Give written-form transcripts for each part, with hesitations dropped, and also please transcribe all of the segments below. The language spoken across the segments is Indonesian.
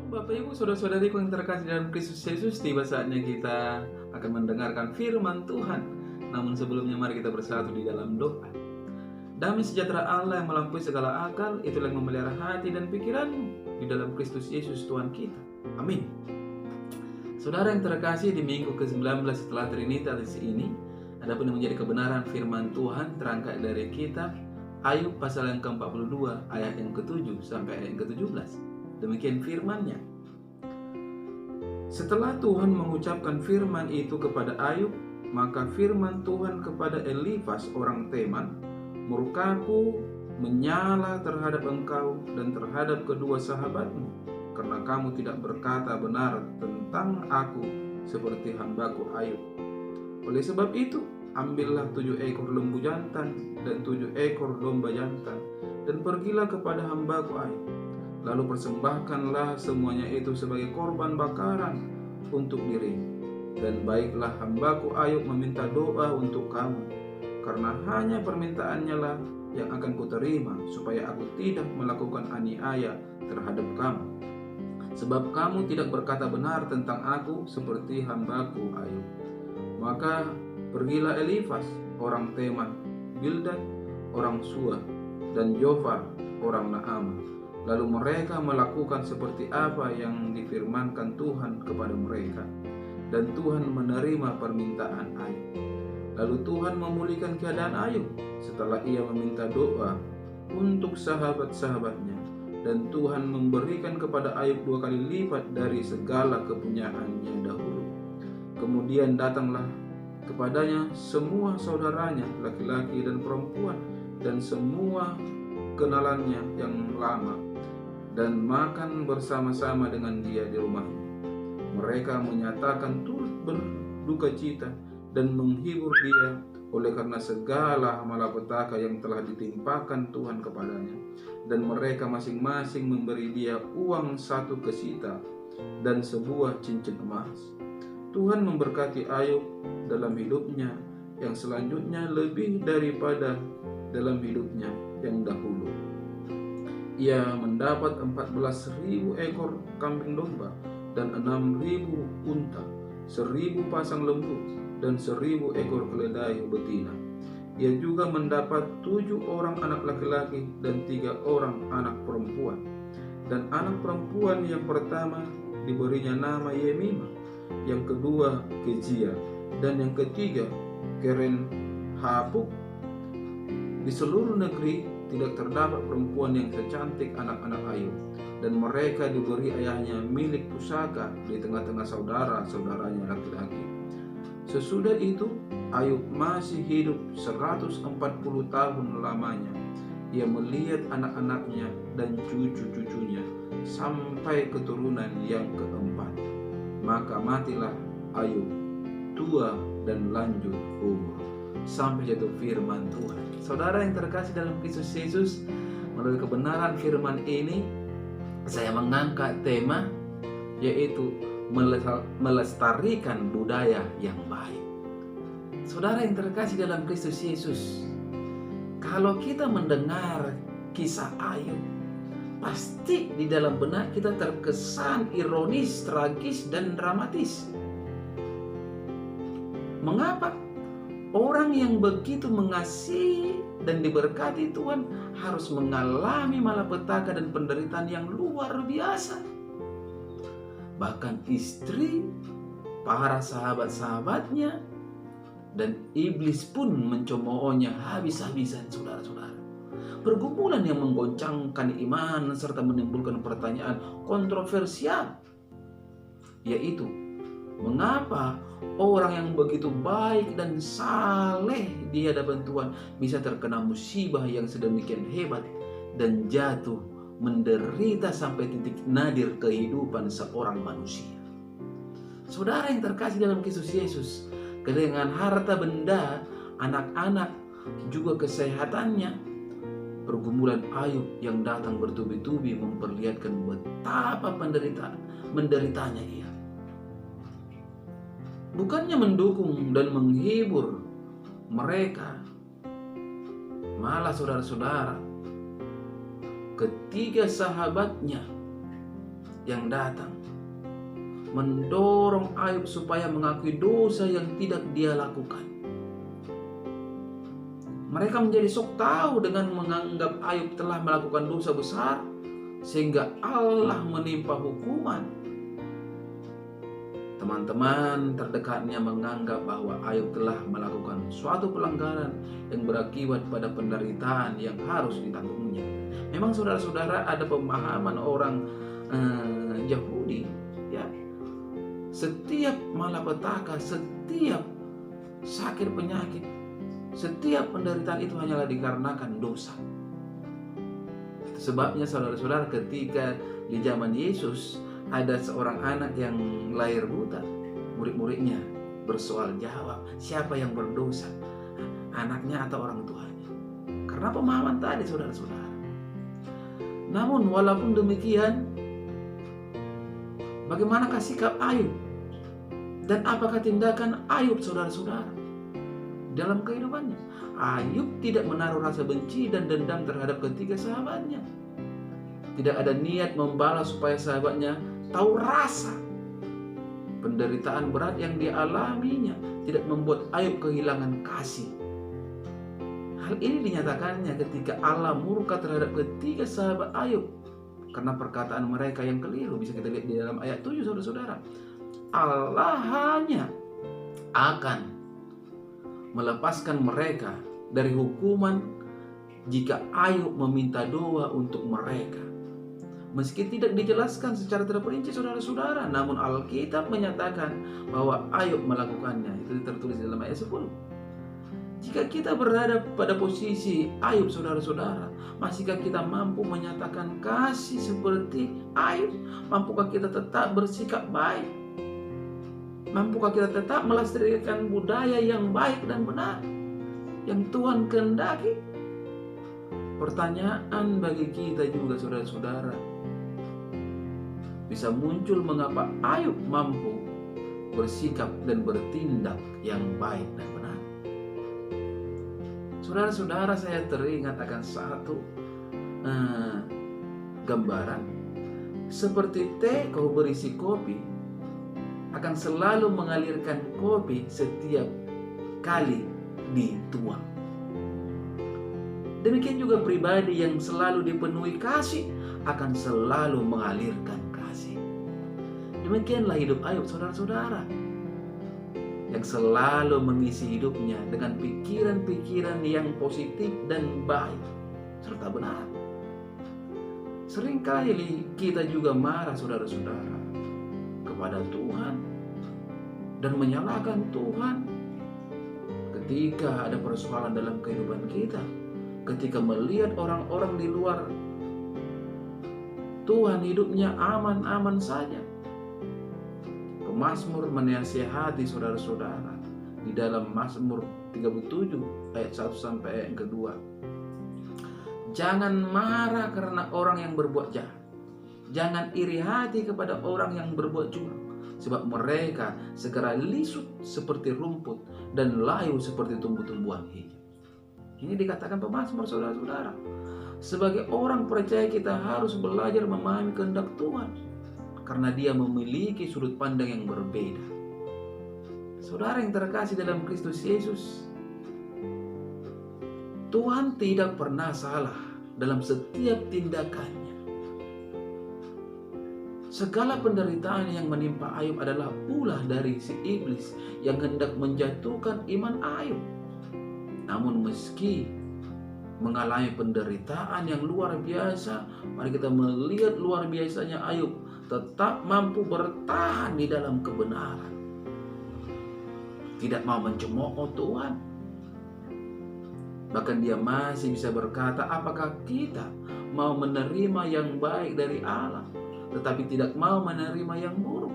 Bapak Ibu, saudara-saudariku yang terkasih dalam Kristus Yesus, tiba saatnya kita akan mendengarkan firman Tuhan. Namun sebelumnya mari kita bersatu di dalam doa. Damai sejahtera Allah yang melampaui segala akal, itulah yang memelihara hati dan pikiranmu di dalam Kristus Yesus Tuhan kita. Amin. Saudara yang terkasih, di minggu ke-19 setelah Trinitas ini, adapun yang menjadi kebenaran firman Tuhan terangkat dari kitab Ayub pasal yang ke-42 ayat yang ke-7 sampai ayat yang ke-17. Demikian firman-Nya. Setelah Tuhan mengucapkan firman itu kepada Ayub, maka firman Tuhan kepada Elifas orang Teman, "Murkaku menyala terhadap engkau dan terhadap kedua sahabatmu, karena kamu tidak berkata benar tentang aku seperti hambaku Ayub. Oleh sebab itu, ambillah 7 ekor lembu jantan dan 7 ekor domba jantan, dan pergilah kepada hambaku Ayub. Lalu persembahkanlah semuanya itu sebagai korban bakaran untuk dirimu. Dan baiklah hambaku Ayub meminta doa untuk kamu, karena hanya permintaannya lah yang akan kuterima, supaya aku tidak melakukan aniaya terhadap kamu. Sebab kamu tidak berkata benar tentang aku seperti hambaku Ayub." Maka pergilah Elifas orang Teman, Bildad orang Suah, dan Jofar orang Naamah. Lalu mereka melakukan seperti apa yang difirmankan Tuhan kepada mereka, dan Tuhan menerima permintaan Ayub. Lalu Tuhan memulihkan keadaan Ayub setelah ia meminta doa untuk sahabat-sahabatnya, dan Tuhan memberikan kepada Ayub 2 kali lipat dari segala kepunyaannya dahulu. Kemudian datanglah kepadanya semua saudaranya, laki-laki dan perempuan, dan semua kenalannya yang lama, dan makan bersama-sama dengan dia di rumahnya. Mereka menyatakan turut berduka cita dan menghibur dia oleh karena segala malapetaka yang telah ditimpakan Tuhan kepadanya. Dan mereka masing-masing memberi dia uang 1 kesita dan sebuah cincin emas. Tuhan memberkati Ayub dalam hidupnya yang selanjutnya lebih daripada dalam hidupnya yang dahulu. Ia mendapat 14.000 ekor kambing domba dan 6.000 unta, 1.000 pasang lembu, dan 1.000 ekor keledai betina. Ia juga mendapat 7 orang anak laki-laki dan 3 orang anak perempuan. Dan anak perempuan yang pertama diberinya nama Yemima, yang kedua Kezia, dan yang ketiga Keren Hapuk. Di seluruh negeri tidak terdapat perempuan yang secantik anak-anak Ayub, dan mereka diberi ayahnya milik pusaka di tengah-tengah saudara-saudaranya laki-laki. Sesudah itu Ayub masih hidup 140 tahun lamanya. Ia melihat anak-anaknya dan cucu-cucunya sampai keturunan yang keempat. Maka matilah Ayub tua dan lanjut umur. Sampai jatuh firman Tuhan. Saudara yang terkasih dalam Kristus Yesus, melalui kebenaran firman ini saya mengangkat tema, yaitu melestarikan budaya yang baik. Saudara yang terkasih dalam Kristus Yesus, kalau kita mendengar kisah Ayub, pasti di dalam benak kita terkesan ironis, tragis, dan dramatis. Mengapa? Orang yang begitu mengasihi dan diberkati Tuhan harus mengalami malapetaka dan penderitaan yang luar biasa. Bahkan istri, para sahabat-sahabatnya, dan iblis pun mencemoohnya habis-habisan, saudara-saudara. Pergumulan yang menggoncangkan iman serta menimbulkan pertanyaan kontroversial, yaitu mengapa orang yang begitu baik dan saleh di hadapan Tuhan bisa terkena musibah yang sedemikian hebat dan jatuh menderita sampai titik nadir kehidupan seorang manusia. Saudara yang terkasih dalam Kristus Yesus, dengan harta benda, anak-anak, juga kesehatannya, pergumulan Ayub yang datang bertubi-tubi memperlihatkan betapa menderitanya ia. Bukannya mendukung dan menghibur mereka, malah saudara-saudara, ketiga sahabatnya yang datang mendorong Ayub supaya mengakui dosa yang tidak dia lakukan. Mereka menjadi sok tahu dengan menganggap Ayub telah melakukan dosa besar sehingga Allah menimpa hukuman. Teman-teman terdekatnya menganggap bahwa Ayub telah melakukan suatu pelanggaran yang berakibat pada penderitaan yang harus ditanggungnya. Memang saudara-saudara, ada pemahaman orang Yahudi, ya, setiap malapetaka, setiap sakit penyakit, setiap penderitaan itu hanyalah dikarenakan dosa. Sebabnya saudara-saudara, ketika di zaman Yesus ada seorang anak yang lahir buta, murid-muridnya bersoal jawab, siapa yang berdosa, anaknya atau orang tuanya? Karena pemahaman tadi, saudara-saudara. Namun walaupun demikian, bagaimanakah sikap Ayub? Dan apakah tindakan Ayub, saudara-saudara, dalam kehidupannya? Ayub tidak menaruh rasa benci dan dendam terhadap ketiga sahabatnya. Tidak ada niat membalas supaya sahabatnya tahu rasa penderitaan berat yang dialaminya. Tidak membuat Ayub kehilangan kasih. Hal ini dinyatakannya ketika Allah murka terhadap ketiga sahabat Ayub karena perkataan mereka yang keliru. Bisa kita lihat di dalam ayat 7, saudara-saudara. Allah hanya akan melepaskan mereka dari hukuman jika Ayub meminta doa untuk mereka. Meski tidak dijelaskan secara terperinci, saudara-saudara, namun Alkitab menyatakan bahwa Ayub melakukannya. Itu tertulis dalam ayat 10. Jika kita berada pada posisi Ayub, saudara-saudara, masihkah kita mampu menyatakan kasih seperti Ayub? Mampukah kita tetap bersikap baik? Mampukah kita tetap melestarikan budaya yang baik dan benar yang Tuhan kehendaki? Pertanyaan bagi kita juga, saudara-saudara, bisa muncul mengapa Ayub mampu bersikap dan bertindak yang baik dan benar. Saudara-saudara, saya teringat akan satu gambaran. Seperti teko berisi kopi akan selalu mengalirkan kopi setiap kali dituang. Demikian juga pribadi yang selalu dipenuhi kasih akan selalu mengalirkan kasih. Demikianlah hidup Ayub, saudara-saudara, yang selalu mengisi hidupnya dengan pikiran-pikiran yang positif dan baik serta benar. Seringkali kita juga marah, saudara-saudara, kepada Tuhan dan menyalahkan Tuhan ketika ada persoalan dalam kehidupan kita. Ketika melihat orang-orang di luar Tuhan hidupnya aman-aman saja. Pemazmur menasihati saudara-saudara di dalam Mazmur 37 ayat 1 sampai ayat yang kedua. Jangan marah karena orang yang berbuat jahat. Jangan iri hati kepada orang yang berbuat curang, sebab mereka segera lisut seperti rumput dan layu seperti tumbuh-tumbuhan hijau. Ini dikatakan pemazmur, saudara-saudara. Sebagai orang percaya kita harus belajar memahami kehendak Tuhan, karena Dia memiliki sudut pandang yang berbeda. Saudara yang terkasih dalam Kristus Yesus, Tuhan tidak pernah salah dalam setiap tindakannya. Segala penderitaan yang menimpa Ayub adalah ulah dari si iblis yang hendak menjatuhkan iman Ayub. Namun meski mengalami penderitaan yang luar biasa, mari kita melihat luar biasanya Ayub tetap mampu bertahan di dalam kebenaran. Tidak mau mencemooh Tuhan. Bahkan dia masih bisa berkata, apakah kita mau menerima yang baik dari Allah, tetapi tidak mau menerima yang buruk?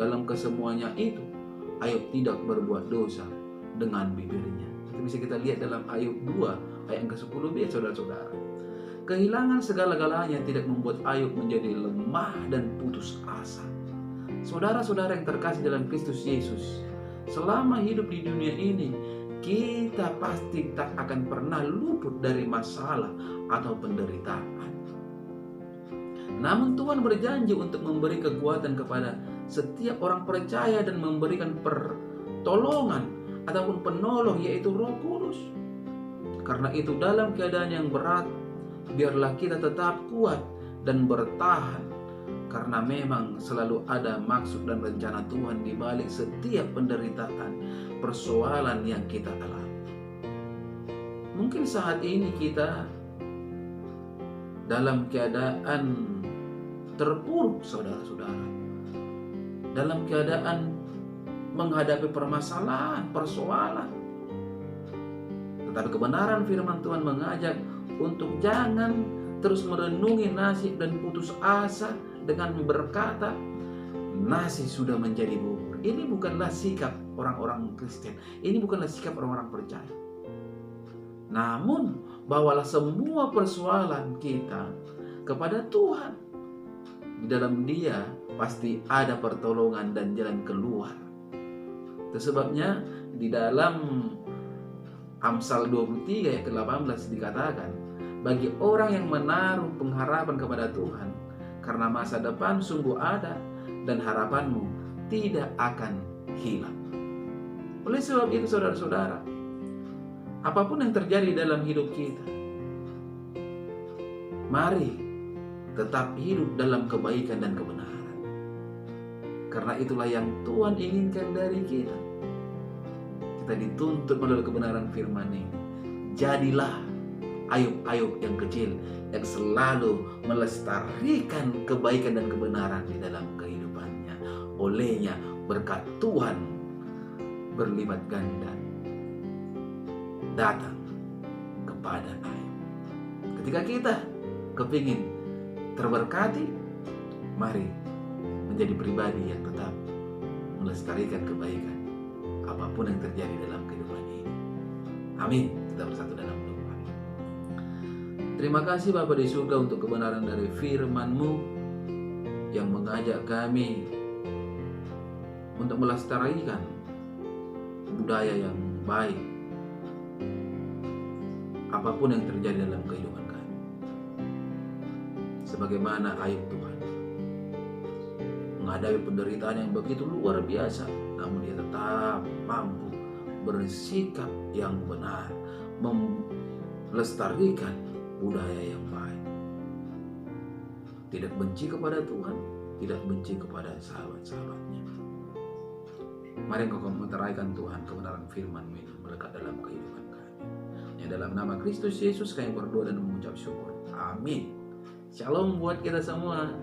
Dalam kesemuanya itu, Ayub tidak berbuat dosa dengan bibirnya. Itu bisa kita lihat dalam Ayub 2 ayat yang ke-10b, saudara-saudara. Kehilangan segala-galanya tidak membuat Ayub menjadi lemah dan putus asa. Saudara-saudara yang terkasih dalam Kristus Yesus, selama hidup di dunia ini, kita pasti tak akan pernah luput dari masalah atau penderitaan. Namun Tuhan berjanji untuk memberi kekuatan kepada setiap orang percaya dan memberikan pertolongan ataupun penolong, yaitu Roh Kudus. Karena itu dalam keadaan yang berat, biarlah kita tetap kuat dan bertahan, karena memang selalu ada maksud dan rencana Tuhan di balik setiap penderitaan, persoalan yang kita alami. Mungkin saat ini kita dalam keadaan terpuruk, saudara-saudara, dalam keadaan menghadapi permasalahan, persoalan. Tetapi kebenaran firman Tuhan mengajak untuk jangan terus merenungi nasib dan putus asa dengan berkata, nasi sudah menjadi bubur. Ini bukanlah sikap orang-orang Kristen. Ini bukanlah sikap orang-orang percaya. Namun, bawalah semua persoalan kita kepada Tuhan. Di dalam Dia pasti ada pertolongan dan jalan keluar. Itu sebabnya di dalam Amsal 23 ayat ke-18 dikatakan, bagi orang yang menaruh pengharapan kepada Tuhan, karena masa depan sungguh ada dan harapanmu tidak akan hilang. Oleh sebab itu saudara-saudara, apapun yang terjadi dalam hidup kita, mari tetap hidup dalam kebaikan dan kebenaran. Karena itulah yang Tuhan inginkan dari kita. Kita dituntut melalui kebenaran firman ini. Jadilah Ayub-Ayub yang kecil yang selalu melestarikan kebaikan dan kebenaran di dalam kehidupannya. Olehnya berkat Tuhan berlipat ganda datang kepada Ayub. Ketika kita kepingin terberkati, mari menjadi pribadi yang tetap melestarikan kebaikan apapun yang terjadi dalam kehidupan ini. Amin. Kita bersatu dalam doa. Terima kasih Bapa di surga untuk kebenaran dari firman-Mu yang mengajak kami untuk melestarikan budaya yang baik apapun yang terjadi dalam kehidupan kami. Sebagaimana Ayub Tuhan menghadapi penderitaan yang begitu luar biasa, namun dia tetap mampu bersikap yang benar, melestarikan budaya yang baik, tidak benci kepada Tuhan, tidak benci kepada sahabat-sahabatnya. Mari engkau meneraikan Tuhan kebenaran firman-Mu ini melekat dalam kehidupan kami. Yang dalam nama Kristus Yesus kami berdoa dan mengucap syukur. Amin. Shalom buat kita semua.